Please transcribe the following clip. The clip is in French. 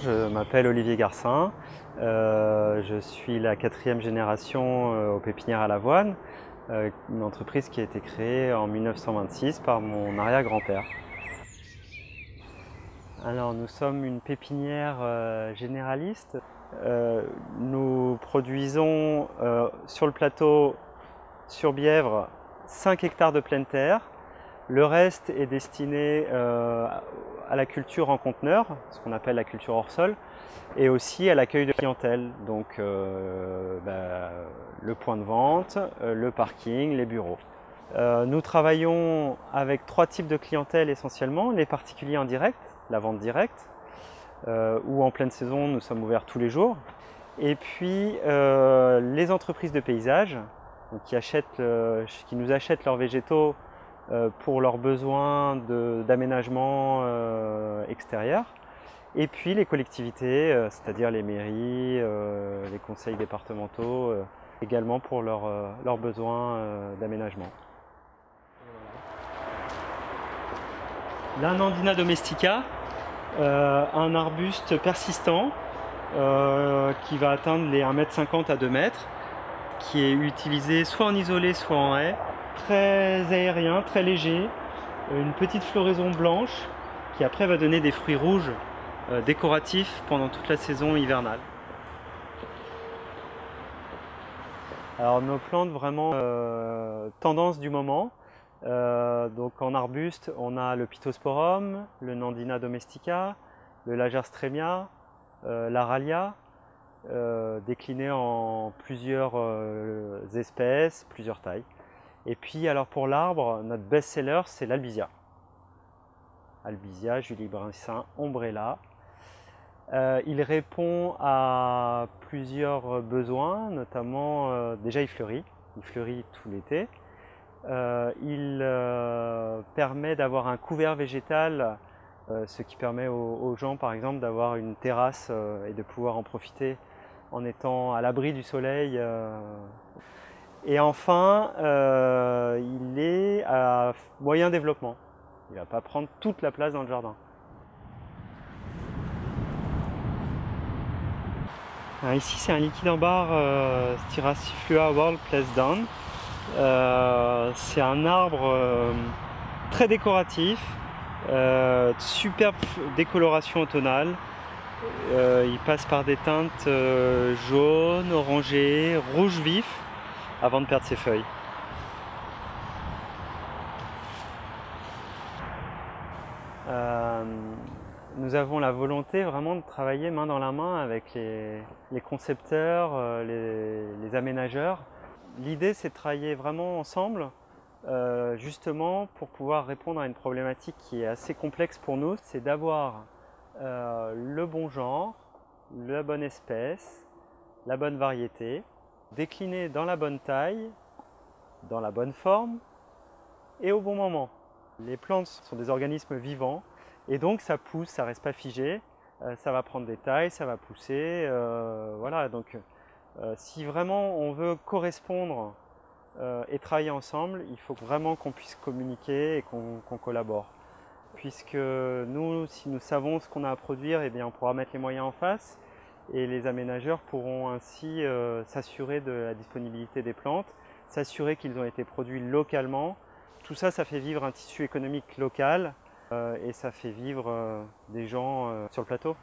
Je m'appelle Olivier Garcin, je suis la 4e génération aux pépinières à l'avoine, une entreprise qui a été créée en 1926 par mon arrière-grand-père. Alors nous sommes une pépinière généraliste. Nous produisons sur le plateau sur Bièvre 5 hectares de pleine terre. Le reste est destiné à la culture en conteneur, ce qu'on appelle la culture hors sol, et aussi à l'accueil de clientèle, donc le point de vente, le parking, les bureaux. Nous travaillons avec 3 types de clientèle essentiellement, les particuliers en direct, la vente directe, où en pleine saison nous sommes ouverts tous les jours, et puis les entreprises de paysage donc qui nous achètent leurs végétaux pour leurs besoins d'aménagement extérieur, et puis les collectivités, c'est-à-dire les mairies, les conseils départementaux, également pour leurs besoins d'aménagement. La Nandina domestica, un arbuste persistant qui va atteindre les 1,50 m à 2 m, qui est utilisé soit en isolé, soit en haie. Très aérien, très léger, une petite floraison blanche qui après va donner des fruits rouges décoratifs pendant toute la saison hivernale. Alors nos plantes vraiment tendance du moment, donc en arbuste on a le Pittosporum, le Nandina domestica, le Lagerstroemia, l'Aralia, déclinés en plusieurs espèces, plusieurs tailles. Et puis alors pour l'arbre, notre best-seller c'est l'Albizia. Albizia julibrissin ombrella. Il répond à plusieurs besoins, notamment déjà il fleurit tout l'été. Il permet d'avoir un couvert végétal, ce qui permet aux gens par exemple d'avoir une terrasse et de pouvoir en profiter en étant à l'abri du soleil. Et enfin, il est à moyen développement. Il ne va pas prendre toute la place dans le jardin. Alors ici, c'est un liquide en barre Styraciflua World Place Down. C'est un arbre très décoratif, superbe décoloration automnale. Il passe par des teintes jaunes, orangées, rouge vif avant de perdre ses feuilles. Nous avons la volonté vraiment de travailler main dans la main avec les concepteurs, les aménageurs. L'idée c'est de travailler vraiment ensemble justement pour pouvoir répondre à une problématique qui est assez complexe pour nous, c'est d'avoir le bon genre, la bonne espèce, la bonne variété, décliné dans la bonne taille, dans la bonne forme et au bon moment. Les plantes sont des organismes vivants et donc ça pousse, ça ne reste pas figé, ça va prendre des tailles, ça va pousser. Voilà, donc si vraiment on veut correspondre et travailler ensemble, il faut vraiment qu'on puisse communiquer et qu'on collabore. Puisque nous, si nous savons ce qu'on a à produire, eh bien, on pourra mettre les moyens en face et les aménageurs pourront ainsi s'assurer de la disponibilité des plantes, s'assurer qu'ils ont été produits localement. Tout ça, ça fait vivre un tissu économique local et ça fait vivre des gens sur le plateau.